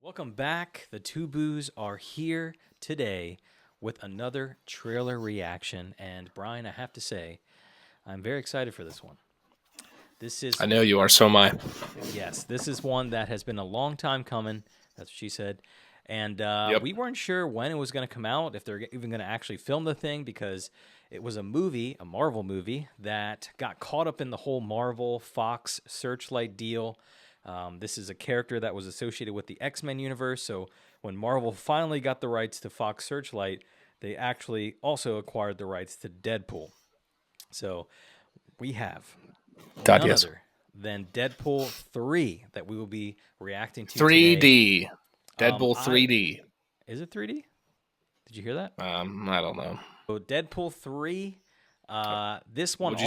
Welcome back. The Two Boos are here today with another trailer reaction. And Brian, I have to say, I'm very excited for this one. I know you are, so am I. Yes, this is one that has been a long time coming. That's what she said. And we weren't sure when it was going to come out, if they're even going to actually film the thing, because it was a movie, a Marvel movie, that got caught up in the whole Marvel Fox Searchlight deal. This is a character that was associated with the X-Men universe, so when Marvel finally got the rights to Fox Searchlight, they actually also acquired the rights to Deadpool. So we have none other than Deadpool 3 that we will be reacting to 3D. Today. Deadpool 3D. Is it 3D? Did you hear that? I don't know. So Deadpool 3, this one would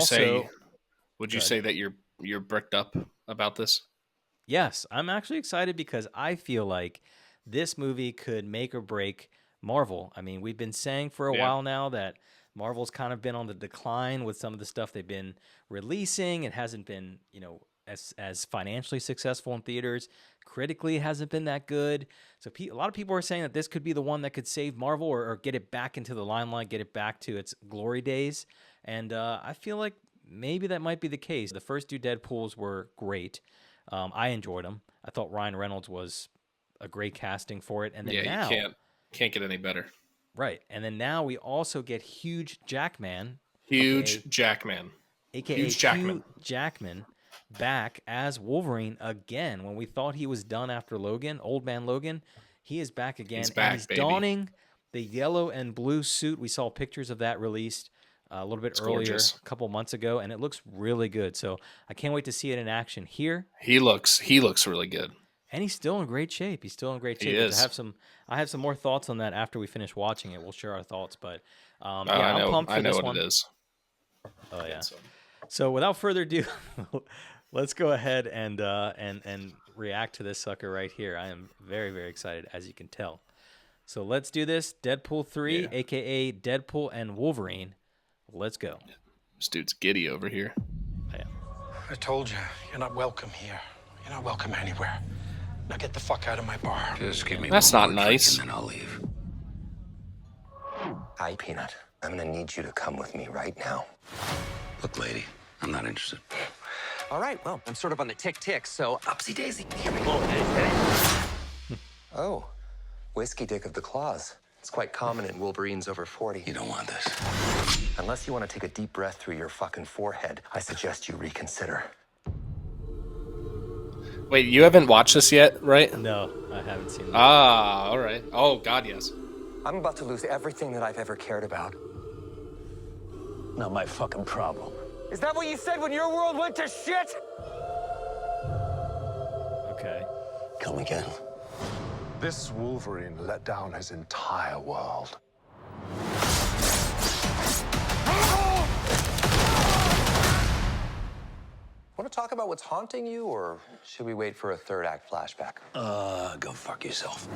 you say that you're bricked up about this? Yes, I'm actually excited because I feel like this movie could make or break Marvel. I mean, we've been saying for a while now that Marvel's kind of been on the decline with some of the stuff they've been releasing. It hasn't been, as financially successful in theaters. Critically, it hasn't been that good. So a lot of people are saying that this could be the one that could save Marvel or get it back into the limelight, get it back to its glory days. And I feel like maybe that might be the case. The first two Deadpools were great. I enjoyed them. I thought Ryan Reynolds was a great casting for it. And then now, you can't get any better. Right. And then now we also get Hugh Jackman. Huge Jackman. AKA Hugh Jackman back as Wolverine again. When we thought he was done after Logan, Old Man Logan, he is back again. He's back, and he's donning the yellow and blue suit. We saw pictures of that released a little bit earlier, a couple months ago, and it looks really good. So I can't wait to see it in action here. He looks really good. And he's still in great shape. He is. I have some more thoughts on that after we finish watching it. We'll share our thoughts, but I'm pumped for this one. What it is. Oh yeah. So without further ado, let's go ahead and react to this sucker right here. I am very, very excited, as you can tell. So let's do this. Deadpool 3, aka Deadpool and Wolverine. Let's go. This dude's giddy over here. Yeah. I told you, you're not welcome here. You're not welcome anywhere. Now get the fuck out of my bar. Just give me That's not nice. And then I'll leave. Hi, Peanut. I'm gonna need you to come with me right now. Look, lady, I'm not interested. All right, well, I'm sort of on the tick-tick, so upsy daisy. Here we go. Oh, whiskey dick of the claws. It's quite common in Wolverines over 40. You don't want this. Unless you want to take a deep breath through your fucking forehead, I suggest you reconsider. Wait, you haven't watched this yet, right? No, I haven't seen it. Ah, all right. Oh, God, yes. I'm about to lose everything that I've ever cared about. Not my fucking problem. Is that what you said when your world went to shit? Okay. Come again. This Wolverine let down his entire world. Want to talk about what's haunting you, or should we wait for a third act flashback? Go fuck yourself.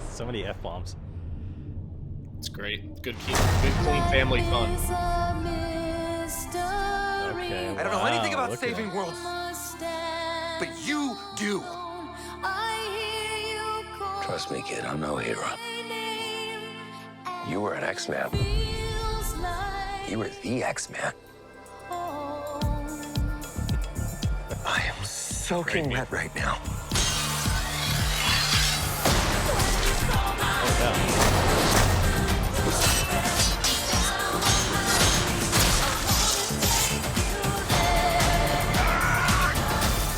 So many F-bombs. It's great. Good, clean family fun. Okay, I don't know anything about saving worlds, but you do. Trust me, kid, I'm no hero. You were an X-Man. You were the X-Man. I am soaking wet right now.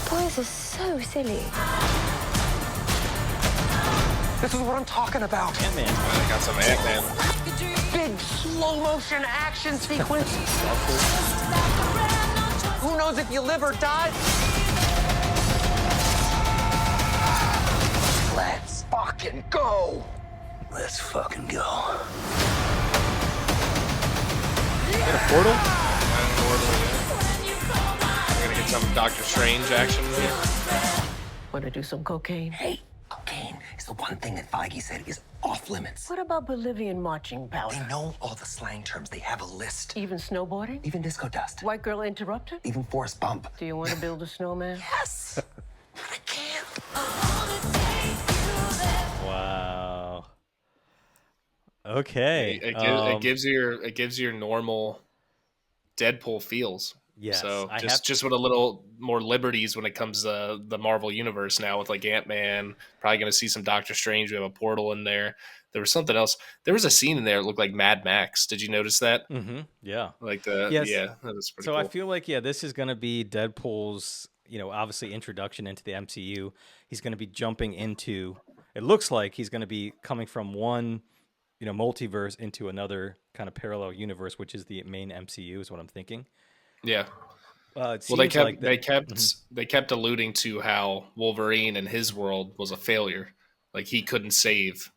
Boys are so silly. This is what I'm talking about. Ant-Man. I got some Ant-Man. Big slow motion action sequence. Who knows if you live or die? Let's fucking go. Let's fucking go. Is that a portal? We're gonna get some Doctor Strange action here. Want to do some cocaine? Hey, cocaine is the one thing that Feige said is off limits. What about Bolivian marching They powder? know all the slang terms. They have a list. Even snowboarding? Even disco dust. White girl interrupted? Even Forrest Bump. Do you want to build a snowman? Yes. I can't. Okay. It gives you your normal Deadpool feels. Yes, So I have. just with a little more liberties when it comes to the Marvel universe now with like Ant-Man, probably going to see some Doctor Strange. We have a portal in there. There was something else. There was a scene in there that looked like Mad Max. Did you notice that? Yeah. Like Yes. yeah, that was pretty So I cool. feel like this is going to be Deadpool's, obviously introduction into the MCU. He's going to be jumping into. It looks like he's going to be coming from one, multiverse into another kind of parallel universe, which is the main MCU. Is what I'm thinking. Yeah. It Well, seems like that. they kept alluding to how Wolverine and his world was a failure. Like he couldn't save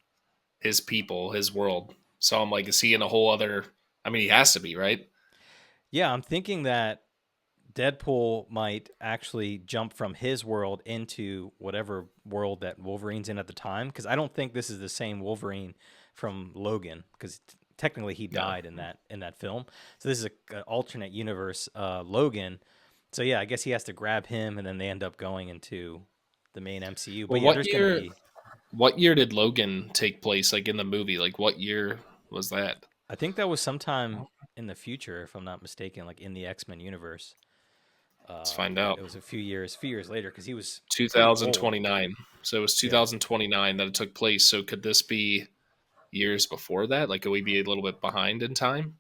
his people, his world. So I'm like, is he in a whole other? I mean, he has to be, right? Yeah, I'm thinking that Deadpool might actually jump from his world into whatever world that Wolverine's in at the time, because I don't think this is the same Wolverine from Logan, because technically he No. died in that film. So this is an alternate universe Logan. So yeah, I guess he has to grab him, and then they end up going into the main MCU. But Well, yeah, there's gonna be. what year did Logan take place? Like in the movie, like what year was that? I think that was sometime in the future, if I'm not mistaken, like in the X-Men universe. Let's find But out. it was a few years later because he was pretty old. 2029. So it was Yeah, 2029 that it took place. So could this be years before that? Like, could we be a little bit behind in time?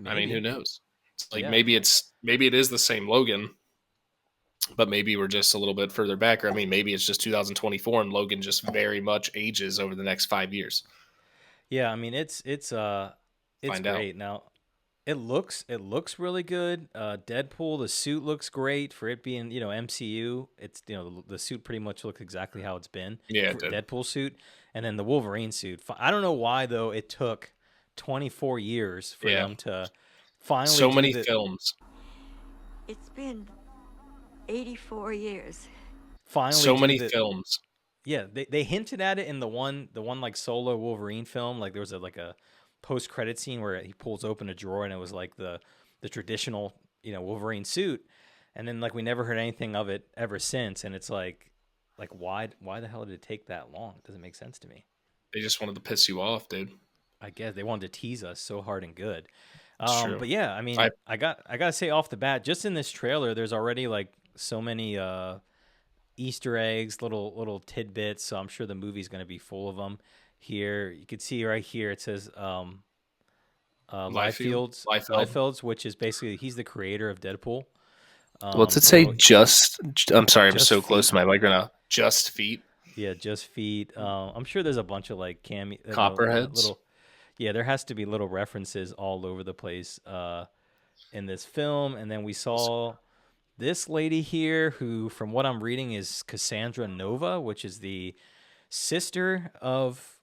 I mean, who maybe. knows? It's like Yeah. maybe it is the same Logan, but maybe we're just a little bit further back. Or I mean, maybe it's just 2024 and Logan just very much ages over the next 5 years. Yeah, I mean it's Find out. great. Now it looks really good. Deadpool, the suit looks great for it being, MCU. It's the suit pretty much looks exactly how it's been Yeah, it for did. Deadpool suit, and then the Wolverine suit. I don't know why though it took 24 years for Yeah. them to finally So do many the films. It's been 84 years. finally So do many the films. Yeah, they hinted at it in the one like solo Wolverine film. Like there was a post credit scene where he pulls open a drawer and it was like the traditional Wolverine suit, and then like we never heard anything of it ever since. And it's like why the hell did it take that long? It doesn't make sense to me. They just wanted to piss you off, dude. I guess they wanted to tease us so hard and good. It's true. But yeah, I mean, I I gotta say off the bat, just in this trailer, there's already like so many Easter eggs, little tidbits. So I'm sure the movie's going to be full of them. Here, you can see right here it says Liefeld. Liefeld's, which is basically he's the creator of Deadpool. What's it say? So Just. I'm sorry. I'm Just so close Feet. to my mic right now. Just feet. yeah, just feet. I'm sure there's a bunch of like Copperheads. little. Yeah, there has to be little references all over the place in this film, and then we saw this lady here, who, from what I'm reading, is Cassandra Nova, which is the sister of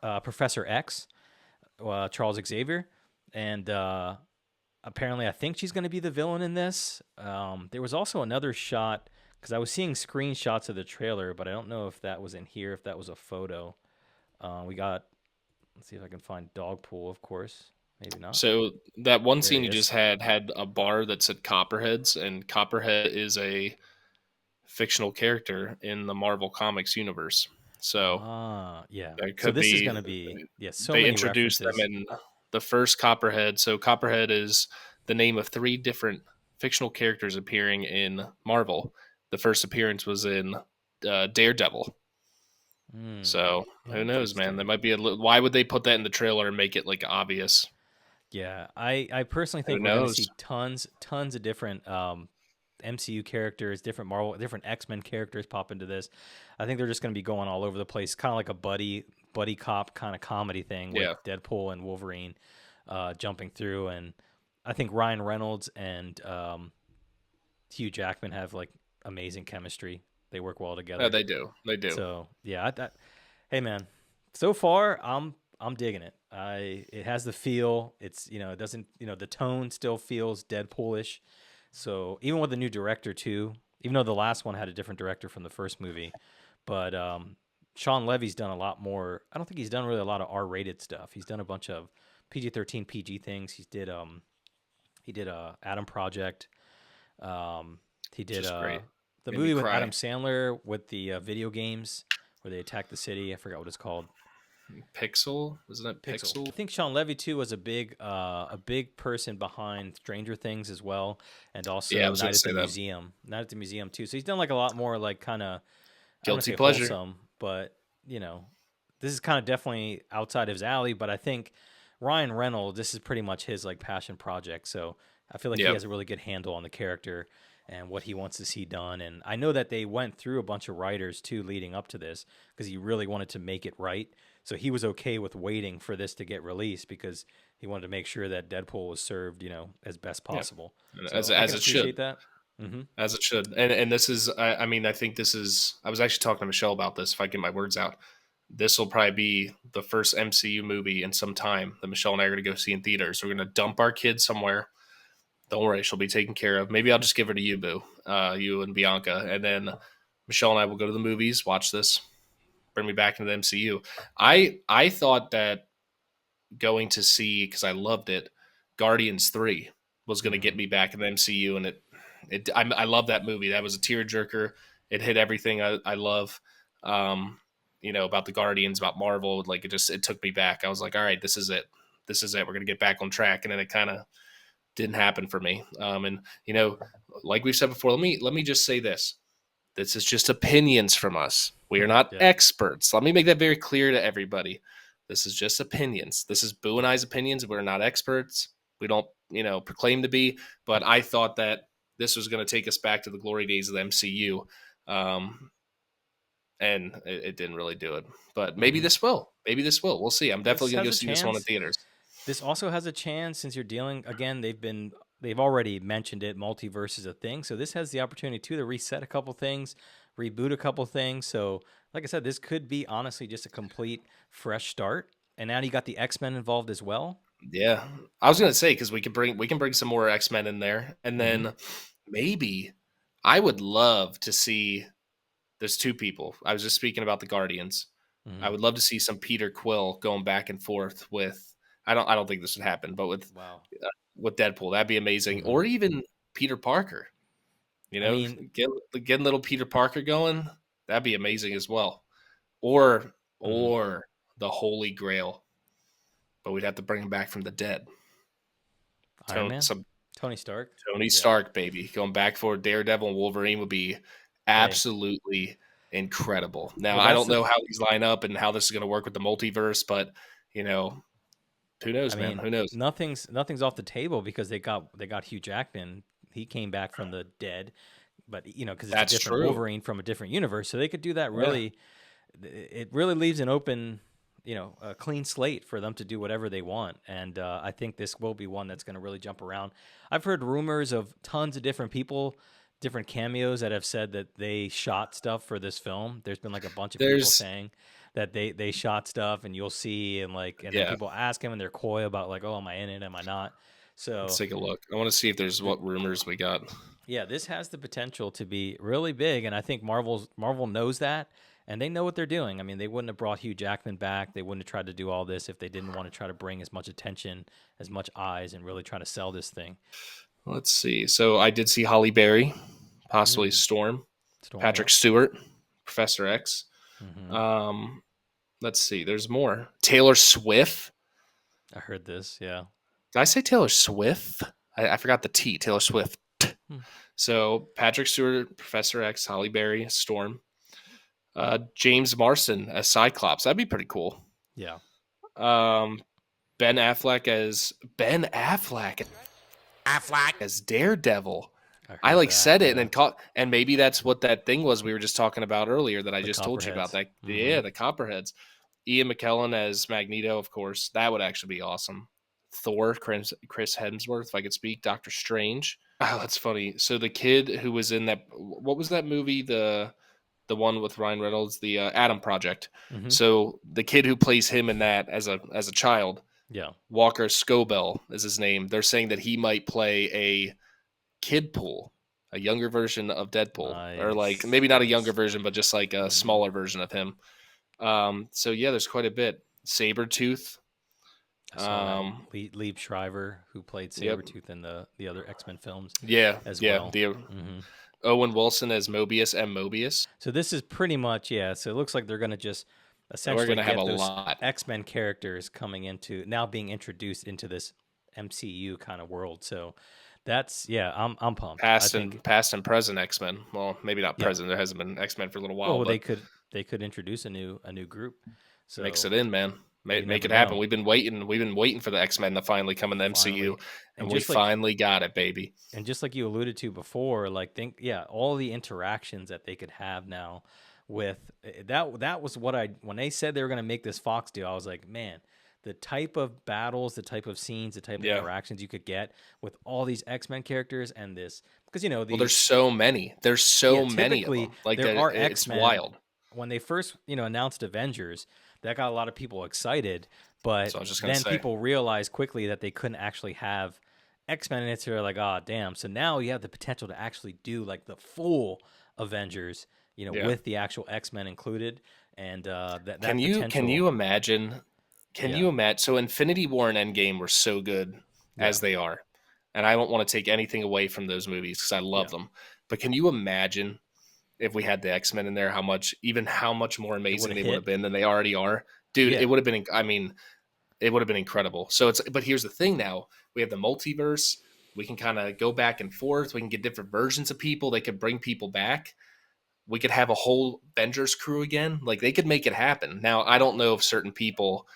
Professor X, Charles Xavier, and apparently, I think she's going to be the villain in this. There was also another shot because I was seeing screenshots of the trailer, but I don't know if that was in here, if that was a photo. We got. Let's see if I can find Dogpool. Of course, maybe not. So that one There scene he you is. just had a bar that said Copperheads, and Copperhead is a fictional character in the Marvel Comics universe. So Yeah. that So could this is be. going to be so They many introduced them references. in the first Copperhead. So Copperhead is the name of 3 different fictional characters appearing in Marvel. The first appearance was in Daredevil. So who knows, man? That Interesting. might be why would they put that in the trailer and make it like obvious? Yeah, I personally Who think we're going to knows? see tons of different MCU characters, different Marvel, different X-Men characters pop into this. I think they're just going to be going all over the place, kind of like a buddy cop kind of comedy thing with Yeah. Deadpool and Wolverine jumping through, and I think Ryan Reynolds and Hugh Jackman have like amazing chemistry. They work well together. They do. They do. So yeah, hey man, so far I'm digging it. It has the feel. It's it doesn't the tone still feels Deadpoolish. So even with the new director too, even though the last one had a different director from the first movie, but Sean Levy's done a lot more. I don't think he's done really a lot of R-rated stuff. He's done a bunch of PG-13, PG things. He did Adam Project. He did Just great. the Made me movie with cry. Adam Sandler with the video games where they attack the city. I forgot what it's called. Pixel, isn't it Pixel? I think Sean Levy too was a big person behind Stranger Things as well, and Yeah, I also was going to say that. Night at the Museum too. So he's done like a lot more like kind of, I don't want to Guilty say pleasure. wholesome, but this is kind of definitely outside of his alley. But I think Ryan Reynolds, this is pretty much his like passion project. So I feel like he Yep. has a really good handle on the character and what he wants to see done. And I know that they went through a bunch of writers too leading up to this because he really wanted to make it right. So he was okay with waiting for this to get released because he wanted to make sure that Deadpool was served, as best possible. Yeah. So As it should. that. Mm-hmm. As it should. And this is, I mean, I think this is, I was actually talking to Michelle about this, if I get my words out. This will probably be the first MCU movie in some time that Michelle and I are going to go see in theaters. We're going to dump our kid somewhere. Don't worry, she'll be taken care of. Maybe I'll just give her to you, Boo, you and Bianca. And then Michelle and I will go to the movies, watch this, bring me back into the MCU. I thought that going to see, because I loved it, Guardians 3 was going to get me back in the MCU, and I love that movie. That was a tearjerker. It hit everything I love, about the Guardians, about Marvel. Like it took me back. I was like, all right, this is it. This is it. We're going to get back on track. And then it kind of didn't happen for me. Like we've said before, let me just say this. This is just opinions from us. We are not experts. Let me make that very clear to everybody. This is just opinions. This is Boo and I's opinions. We're not experts. We don't, proclaim to be. But I thought that this was going to take us back to the glory days of the MCU. And it didn't really do it. But maybe this will. Maybe this will. We'll see. I'm definitely going to go see this one in theaters. This also has a chance, since you're dealing, again, they've already mentioned it, multiverse is a thing. So this has the opportunity too to reset a couple things, reboot a couple things. So like I said, this could be honestly just a complete fresh start. And now you got the X-Men involved as well. Yeah. I was going to say, because we can bring some more X-Men in there. And then maybe I would love to see, there's two people. I was just speaking about the Guardians. I would love to see some Peter Quill going back and forth with, I don't think this would happen, but with Deadpool, that'd be amazing. Or even Peter Parker, getting little Peter Parker going, that'd be amazing as well. Or the Holy Grail, but we'd have to bring him back from the dead. Iron Man? Tony Stark. Tony Stark, baby, going back for Daredevil and Wolverine would be absolutely incredible. Now, I don't know how these line up and how this is going to work with the multiverse, but who knows, man? Who knows? Nothing's off the table because they got Hugh Jackman. He came back from the dead, but because it's a different Wolverine from a different universe, so they could do that. Really, it really leaves an open, a clean slate for them to do whatever they want. And I think this will be one that's going to really jump around. I've heard rumors of tons of different people, different cameos that have said that they shot stuff for this film. There's been like a bunch of people saying that they shot stuff, and you'll see, and then people ask him, and they're coy about like, oh, am I in it? Am I not? So let's take a look. I want to see if there's what rumors we got. Yeah, this has the potential to be really big, and I think Marvel knows that, and they know what they're doing. I mean, they wouldn't have brought Hugh Jackman back. They wouldn't have tried to do all this if they didn't want to try to bring as much attention, as much eyes, and really try to sell this thing. Let's see. So I did see Halle Berry, possibly Storm, Patrick Stewart, Professor X. Let's see. There's more. Taylor Swift. I heard this. Yeah. Did I say Taylor Swift? I forgot the T. Taylor Swift. So Patrick Stewart, Professor X, Halle Berry, Storm, James Marsden as Cyclops. That'd be pretty cool. Yeah. Ben Affleck as Daredevil. I said it and then caught, and maybe that's what that thing was we were just talking about earlier that I just told you about. That the Copperheads. Ian McKellen as Magneto, of course. That would actually be awesome. Thor, Chris Hemsworth, if I could speak. Doctor Strange. Oh, that's funny. So the kid who was in that, what was that movie? The one with Ryan Reynolds, the Adam Project. So the kid who plays him in that as a child, Walker Scobell is his name. They're saying that he might play a Kidpool, a younger version of Deadpool, or like maybe not a younger version, but just like a smaller version of him. So yeah, there's quite a bit. Sabretooth. Liev Schreiber, who played Sabretooth in the other X-Men films. As well. Owen Wilson as Mobius, M. Mobius. So this is pretty much, so it looks like they're going to just essentially gonna have get a those lot. X-Men characters coming into now being introduced into this MCU kind of world. So that's I'm pumped. I think Past and present X-Men. Well, maybe not yeah. present. There hasn't been X-Men for a little while, Well, but they could introduce a new group. mix So it in, man. you Make never it happen. know. We've been waiting. We've been waiting for the X-Men to finally come in the MCU, Finally, and and we just like finally got it, baby. you alluded to before, like all the interactions that they could have now with that was what when they said they were going to make this Fox deal, I was like, man, the type of battles, the type of scenes, the type of interactions you could get with all these X-Men characters and this because Well, there's so many. There's so many of typically them. Like there that, are it's X-Men. wild. When they first announced Avengers, that got a lot of people excited, but So I was just gonna then say. people realized quickly that they couldn't actually have X-Men in it. So they're like, oh damn. So now you have the potential to actually do like the full Avengers, with the actual X-Men included, and that Can potential. you imagine? Can you imagine? So Infinity War and Endgame were so good as they are, and I don't want to take anything away from those movies because I love them. But can you imagine if we had the X-Men in there? How much more amazing they would have been than they already are, dude? Yeah. It would have been. I mean, it would have been incredible. So but here's the thing: now we have the multiverse. We can kind of go back and forth. We can get different versions of people. They could bring people back. We could have a whole Avengers crew again. Like they could make it happen. Now I don't know if certain people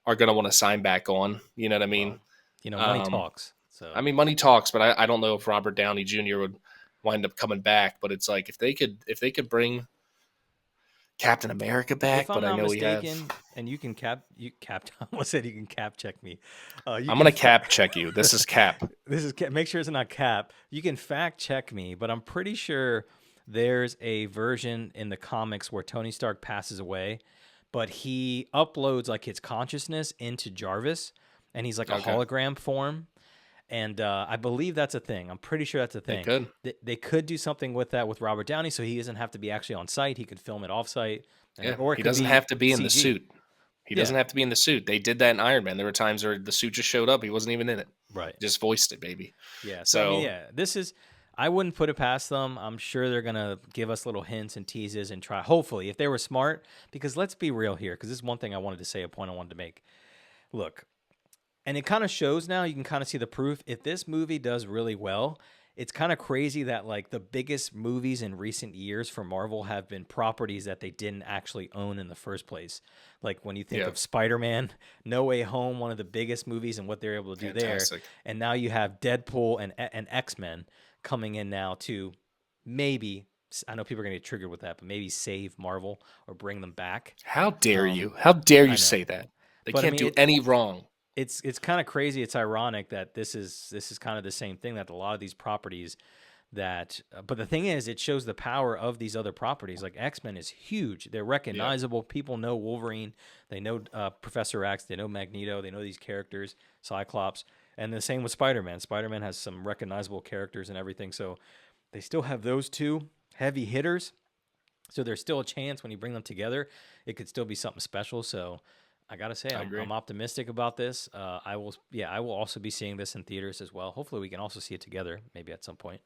are going to want to sign back on. You know what I mean? Well, money talks. So I mean, money talks, but I don't know if Robert Downey Jr. would wind up coming back. But it's like if they could bring Captain America back, if I'm but I not know mistaken, and you can I almost said you can cap check me. I'm going to cap check you. This is Cap. This is make sure it's not Cap. You can fact check me, but I'm pretty sure there's a version in the comics where Tony Stark passes away, but he uploads like his consciousness into Jarvis, and he's like a hologram form. And I believe that's a thing. I'm pretty sure that's a thing. They could do something with that with Robert Downey, so he doesn't have to be actually on site. He could film it off site. Or he doesn't have to be in the suit. He doesn't have to be in the suit. They did that in Iron Man. There were times where the suit just showed up. He wasn't even in it. Right. Just voiced it, baby. Yeah. So I mean, this is. I wouldn't put it past them. I'm sure they're gonna give us little hints and teases and try. Hopefully, if they were smart, because let's be real here. Because this is one thing I wanted to say. A point I wanted to make. Look, and it kind of shows now. You can kind of see the proof. If this movie does really well, it's kind of crazy that like the biggest movies in recent years for Marvel have been properties that they didn't actually own in the first place. Like when you think of Spider-Man, No Way Home, one of the biggest movies and what they're able to do there. And now you have Deadpool and X-Men coming in now to maybe, I know people are going to get triggered with that, but maybe save Marvel or bring them back. How dare you? How dare you say that? They can't do any wrong. It's kind of crazy. It's ironic that this is kind of the same thing, that a lot of these properties that, but the thing is, it shows the power of these other properties. Like X-Men is huge. They're recognizable. People know Wolverine. They know Professor X. They know Magneto. They know these characters, Cyclops. And the same with Spider-Man. Spider-Man has some recognizable characters and everything. So they still have those two heavy hitters. So there's still a chance when you bring them together, it could still be something special. So I got to say, I'm optimistic about this. I will also be seeing this in theaters as well. Hopefully we can also see it together maybe at some point.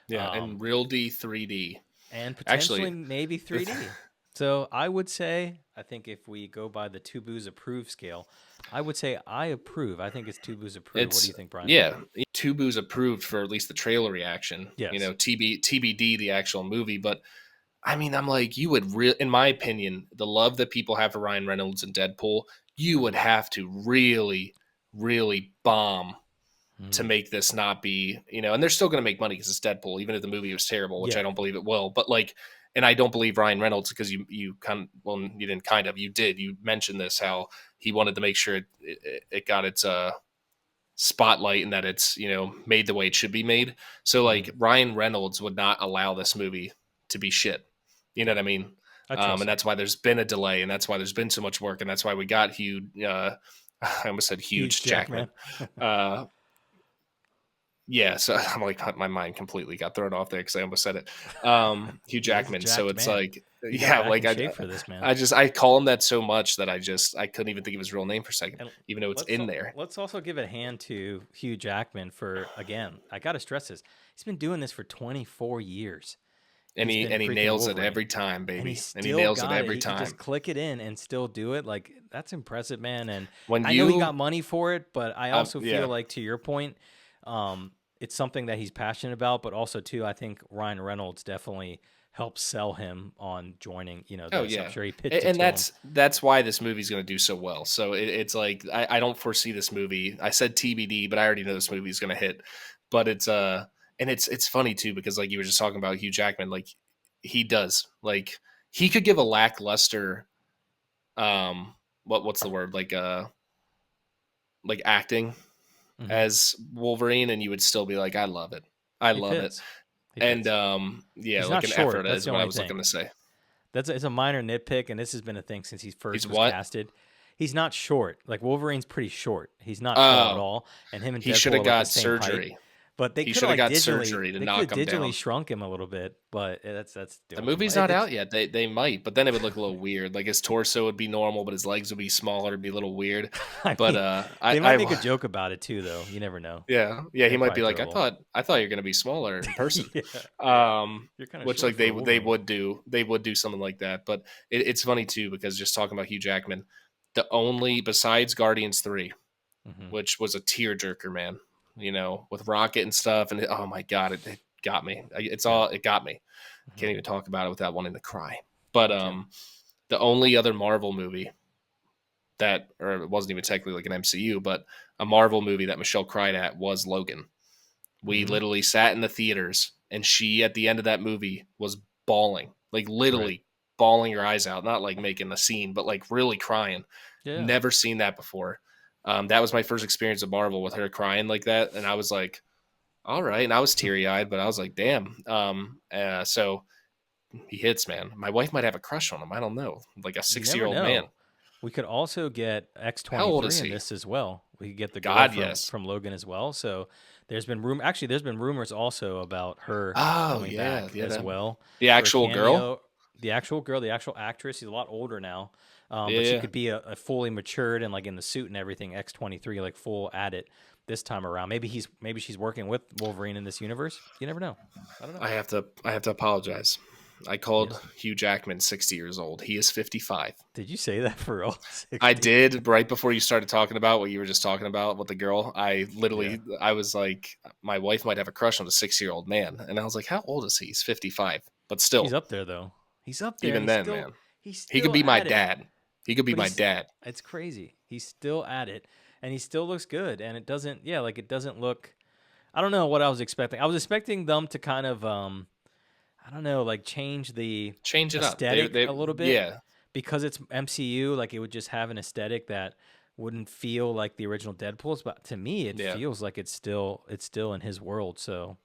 Yeah, and real D 3D. And potentially maybe 3D. So I would say, I think if we go by the Two Boos approve scale, I would say I approve. I think it's Two Boos approved. What do you think, Brian? Yeah, Two Boos approved for at least the trailer reaction. Yes. TBD, the actual movie. But I mean, I'm like, you would in my opinion, the love that people have for Ryan Reynolds and Deadpool, you would have to really, really bomb to make this not be, and they're still going to make money because it's Deadpool, even if the movie was terrible, which I don't believe it will. But like, and I don't believe Ryan Reynolds because you mentioned this, how he wanted to make sure it got its spotlight and that it's, made the way it should be made. So like Ryan Reynolds would not allow this movie to be shit. You know what I mean? And that's why there's been a delay, and that's why there's been so much work, and that's why we got I almost said Hugh Jackman. Yeah, so I'm like, my mind completely got thrown off there because I almost said it. Hugh Jackman. So it's like, for this, man. I call him that so much that I couldn't even think of his real name for a second, even though it's in there. Let's also give a hand to Hugh Jackman for, again, I got to stress this. He's been doing this for 24 years. And he's been he freaking nails it Wolverine. every time, And he baby. And he still nails it got it. every He can just time. click it in and still do it. Like, that's impressive, man. And When I know he you, got money for it, but I also yeah, feel like, to your point, it's something that he's passionate about. But also, too, I think Ryan Reynolds definitely helped sell him on joining. oh This. I'm yeah, sure he pitched it and to him. that's why this movie's going to do so well. So it's like I don't foresee this movie. I said TBD, but I already know this movie's going to hit. But and it's funny too because like you were just talking about Hugh Jackman, like he does like he could give a lackluster what's the word like acting Mhm. as Wolverine, and you would still be like, I love it. I He love it. fits. He And fits. yeah, He's like not an short. effort That's is the what I only was thing. looking to say. It's a minor nitpick, and this has been a thing since he first He's was what? casted. He's not short. Like, Wolverine's pretty short. He's not tall at Oh, all. And him and he should Deadpool are have like the got same height. surgery. But they He could should have have like got surgery to knock him digitally down. shrunk him a little bit. But that's the The only movie's thing. not out yet. They might, but then it would look a little weird. Like his torso would be normal, but his legs would be smaller. It'd be a little weird. I But mean, I they might make a joke about it too, though. You never know. yeah, he They might be probably like, will. I thought you're gonna be smaller in person. Yeah. You're kind of Which short like for a they Wolverine. would do something like that. But it's funny too because just talking about Hugh Jackman, the only besides Guardians 3, Mhm. which was a tearjerker, man. With Rocket and stuff, and oh my god, it got me. It got me. Can't even talk about it without wanting to cry. But the only other Marvel movie or it wasn't even technically like an MCU, but a Marvel movie that Michelle cried at was Logan. We literally sat in the theaters, and she at the end of that movie was bawling, like literally bawling her eyes out, not like making a scene, but like really crying. Yeah. Never seen that before. That was my first experience of Marvel with her crying like that, and I was like, all right. And I was teary eyed, but I was like, damn. So he hits, man. My wife might have a crush on him. I don't know, like a You never 60-year-old man. know. We could also get How old is X-23 in he? this as well. We could get the girl God, from, yes. from Logan as well. So there's been rumors also about her Oh, coming yeah, back yeah, as that- well. The for a actual girl? cameo. The actual girl, the actual actress. She's a lot older now. But she Yeah. could be a fully matured and like in the suit and everything. X-23, like full at it this time around. Maybe she's working with Wolverine in this universe. You never know. I don't know. I have to apologize. I called Hugh Jackman 60 years old. He is 55. Did you say that for real? I did right before you started talking about what you were just talking about with the girl. I literally, I was like, my wife might have a crush on a 6-year-old man. And I was like, how old is he? He's 55. But still. He's up there, though. He's up there. Even and then, still, man. He's He could still be my at it. dad. He could be But my he's- dad. It's crazy. He's still at it, and he still looks good. And it doesn't look. I don't know what I was expecting. I was expecting them to kind of, I don't know, like change the Change it up. aesthetic a little bit. Yeah. Because it's MCU, like it would just have an aesthetic that wouldn't feel like the original Deadpool's. But to me, it feels like it's still in his world. So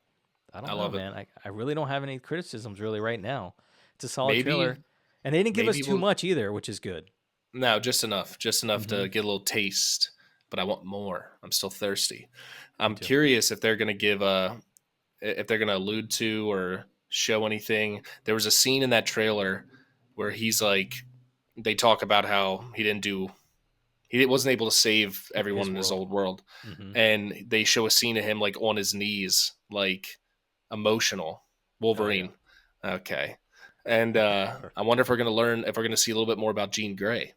I don't know, love it. man. I really don't have any criticisms really right now. It's a solid Maybe- trailer, and they didn't give us maybe too we'll- much either, which is good. No, just enough to get a little taste, but I want more. I'm still thirsty. I'm curious if they're going to if they're going to allude to or show anything. There was a scene in that trailer where he's like, they talk about how he wasn't able to save everyone in his old world. And they show a scene of him like on his knees, like emotional Wolverine. Okay. And I wonder if we're going to see a little bit more about Jean Grey.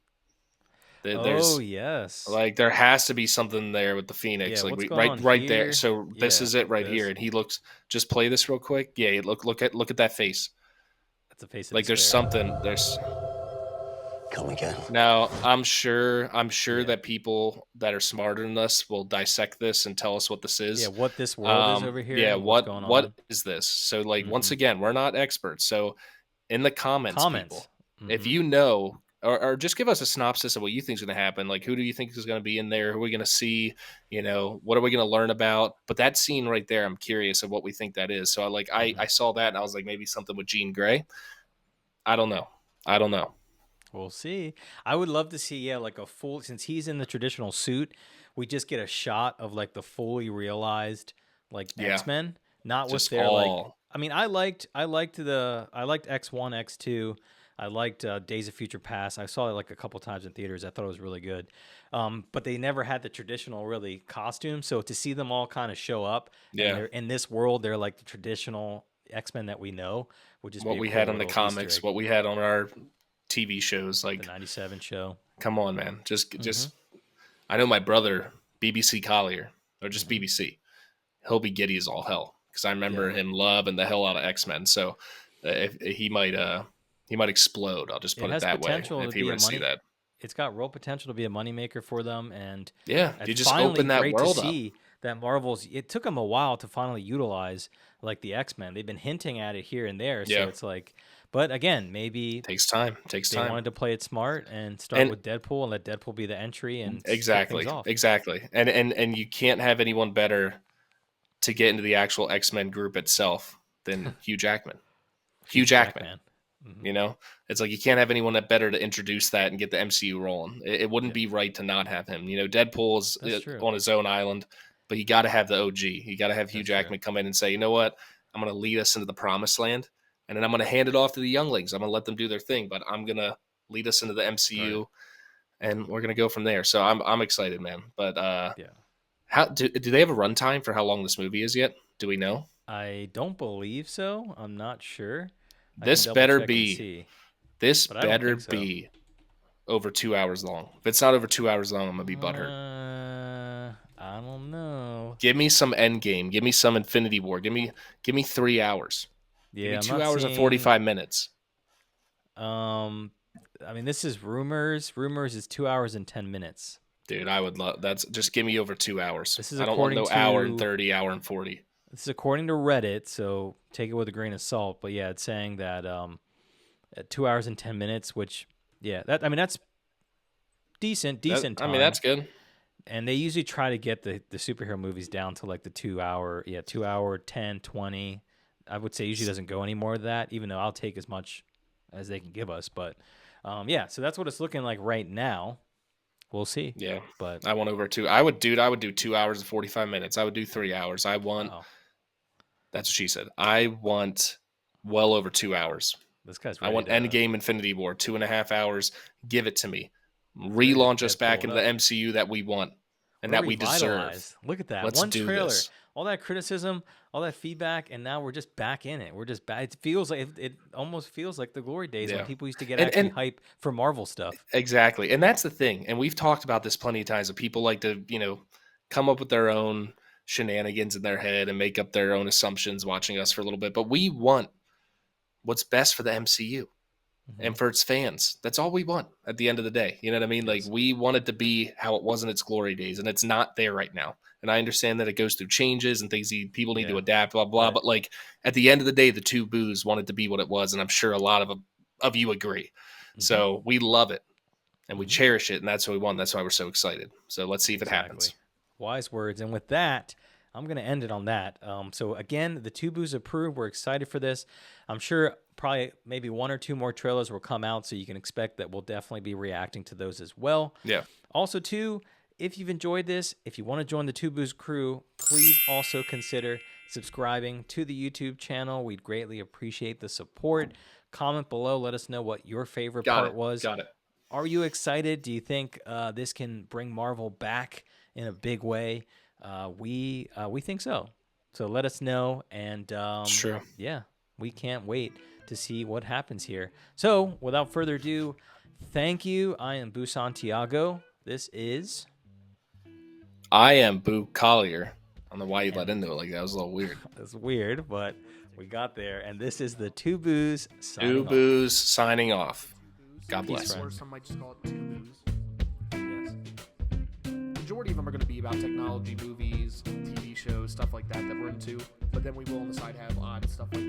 Oh yes, Like there has to be something there with the Phoenix, Yeah, like what's going on right there. here? So this Yeah, is it right this. here, and he looks. Just play this real quick. Yeah, look at that face. that's a face. Of Like there's despair. something. There's Come again. now. I'm sure that people that are smarter than us will dissect this and tell us what this is. Yeah, what this world is over here. Yeah, and what's going what on. is this? So like once again, we're not experts. So in the comments. People, if you know. Or just give us a synopsis of what you think is going to happen. Like, who do you think is going to be in there? Who are we going to see? What are we going to learn about? But that scene right there, I'm curious of what we think that is. So I saw that and I was like, maybe something with Jean Grey. I don't know. We'll see. I would love to see, like a full, since he's in the traditional suit, we just get a shot of like the fully realized like X-Men, not Just with their like. all- I mean, I liked X1, X2. I liked Days of Future Past. I saw it like a couple times in theaters. I thought it was really good. But they never had the traditional really costume. So to see them all kind of show up, and they're in this world, they're like the traditional X-Men that we know, would just what be a we cool had on the little Easter comics, egg. what we had on our TV shows. The Like, '97 show. come on, man. Just. I know my brother, BBC Collier, or just BBC. He'll be giddy as all hell because I remember him loving the hell out of X-Men. So if he might explode. I'll just put It it has that way. potential If to he be were a to see money. that, It's got real potential to be a moneymaker for them, and yeah, you it's just finally open that great world to up. see that Marvel's. It took them a while to finally utilize like the X-Men. They've been hinting at it here and there, so Yeah. it's like. But again, maybe Takes time. they wanted to play it smart and start And- with Deadpool and let Deadpool be the entry and kick Exactly, things off. exactly. And you can't have anyone better to get into the actual X-Men group itself than Hugh Jackman. Hugh Jackman. You know, it's like you can't have anyone that better to introduce that and get the MCU rolling. It wouldn't be right to not have him. You know, Deadpool is That's true. on his own island, but you got to have the OG. You got to have Hugh That's Jackman true. come in and say, you know what, I'm going to lead us into the promised land, and then I'm going to hand it off to the younglings. I'm going to let them do their thing, but I'm going to lead us into the MCU, Right. and we're going to go from there. So I'm excited, man. But Yeah. how do they have a runtime for how long this movie is yet? Do we know? I don't believe so. I'm not sure. I can This double better check and be. see. This But I don't better think so. be over 2 hours long. If it's not over 2 hours long, I'm gonna be butthurt. I don't know. Give me some Endgame. Give me some Infinity War. Give me 3 hours. Yeah, Give me I'm 2 not hours and seeing- 45 minutes. I mean, this is rumors. Rumors is 2 hours and 10 minutes. Dude, I would love that's just give me over 2 hours. This is I don't want no according hour and to- 30, hour and 40. This is according to Reddit, so take it with a grain of salt. But yeah, it's saying that at 2 hours and 10 minutes, which that's decent time. I mean, that's good. And they usually try to get the superhero movies down to like the 2 hour, 2 hour, 10, 20. I would say usually doesn't go any more than that, even though I'll take as much as they can give us. But so that's what it's looking like right now. We'll see. Yeah. But I want over 2. I would do 2 hours and 45 minutes. I would do 3 hours. I want wow, That's what she said. I want well over 2 hours. this guy's I ready want to Endgame Infinity War, 2.5 hours. Give it to me. Relaunch us Deadpool back it into the up. MCU that we want and We're that we deserve. revitalized. Look at that. Let's One do trailer, this. all that criticism, all that feedback, and now we're just back in it. We're just back. It feels like it almost feels like the glory days Yeah. when people used to get And- actually and- hype for Marvel stuff. Exactly. And that's the thing. And we've talked about this plenty of times that people like to, come up with their own shenanigans in their head and make up their own assumptions watching us for a little bit. But we want what's best for the MCU. And for its fans, that's all we want at the end of the day. You know what I mean? Like, we want it to be how it was in its glory days, and it's not there right now. And I understand that it goes through changes and things people need to Yeah. adapt, blah, blah. Right. But, like, at the end of the day, the two boos want it to be what it was, and I'm sure a lot of you agree. So we love it, and we cherish it, and that's what we want. That's why we're so excited. So let's see if it happens. Wise words. And with that, I'm going to end it on that. So again, the two boos approved. We're excited for this. I'm sure probably maybe one or two more trailers will come out, so you can expect that we'll definitely be reacting to those as well. Yeah. Also, too, if you've enjoyed this, if you want to join the Two Boos crew, please also consider subscribing to the YouTube channel. We'd greatly appreciate the support. Comment below. Let us know what your favorite part was. Got it. Are you excited? Do you think this can bring Marvel back in a big way? We think so. So let us know. And It's true. yeah, we can't wait to see what happens here. So without further ado, thank you. I am Boo Santiago. This is... I am Boo Collier. I don't know why you let into it like that. It was a little weird. It's weird, but we got there. And this is the Two Boos Two signing off. boos signing off. God Peace, bless. friends. Or some might just call it two boos. Yes. Majority of them are going to be about technology, movies, TV shows, stuff like that we're into. But then we will on the side have odd stuff like